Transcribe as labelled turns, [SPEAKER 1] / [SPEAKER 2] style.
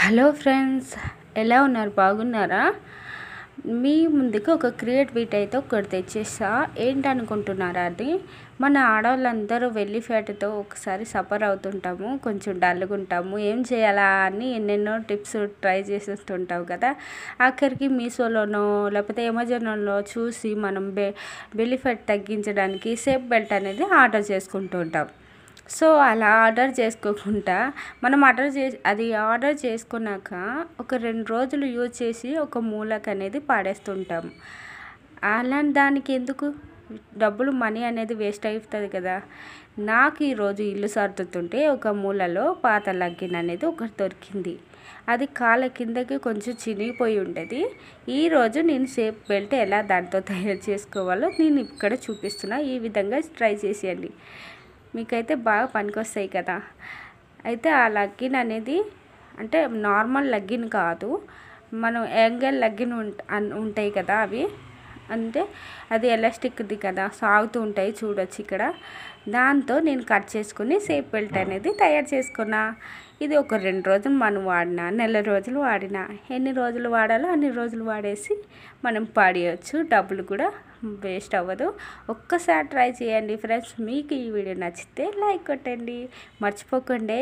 [SPEAKER 1] Hello friends, ఎలా ఉన్నారు? బాగున్నారా? మీ ముందుకు ఒక క్రియేటివిటీ అయితే ఒకటి తెచ్చేసా. ఏంటనుకుంటున్నారా? అది మన ఆడవాళ్ళందరూ వెల్లి ఫ్యాట్తో ఒకసారి సఫర్ అవుతుంటాము, కొంచెం డల్గా ఉంటాము. ఏం చేయాలా అని ఎన్నెన్నో టిప్స్ ట్రై చేసేస్తుంటాం కదా. ఆఖరికి మీషోలోనో లేకపోతే అమెజాన్లో చూసి మనం బెల్లి ఫ్యాట్ తగ్గించడానికి సేఫ్ బెల్ట్ అనేది ఆర్డర్ చేసుకుంటూ ఉంటాం. సో అలా ఆర్డర్ చేసుకోకుండా మనం ఆర్డర్ చేసుకున్నాక ఒక 2 రోజులు యూజ్ చేసి ఒక మూలకు అనేది పాడేస్తుంటాము. అలాంటి దానికి ఎందుకు డబ్బులు, మనీ అనేది వేస్ట్ అవుతుంది కదా. నాకు ఈరోజు ఇల్లు సర్దుతుంటే ఒక మూలలో పాత లగ్గిన్ అనేది ఒకటి దొరికింది. అది కాళ్ళ కిందకి కొంచెం చినిగిపోయి ఉండేది. ఈరోజు నేను సేఫ్ బెల్ట్ ఎలా దాంతో తయారు చేసుకోవాలో నేను ఇక్కడ చూపిస్తున్నా. ఈ విధంగా ట్రై చేసేయండి, మీకైతే బాగా పనికొస్తాయి కదా. అయితే ఆ లగ్గిన్ అనేది అంటే నార్మల్ లగ్గిన్ కాదు, మనం యాంగిల్ లగ్గిన్ ఉంటాయి కదా అవి. అంటే అది ఎలాస్టిక్ది కదా, సాగుతూ ఉంటాయి, చూడొచ్చు ఇక్కడ. దాంతో నేను కట్ చేసుకుని సేఫ్ బెల్ట్ అనేది తయారు చేసుకున్నా. ఇది ఒక 2 రోజులు మనం వాడినా, నెల రోజులు వాడినా, ఎన్ని రోజులు వాడాలో అన్ని రోజులు వాడేసి మనం పాడేయచ్చు. డబ్బులు కూడా వేస్ట్ అవ్వదు. ఒక్కసారి ట్రై చేయండి ఫ్రెండ్స్. మీకు ఈ వీడియో నచ్చితే లైక్ కొట్టండి, మర్చిపోకండి.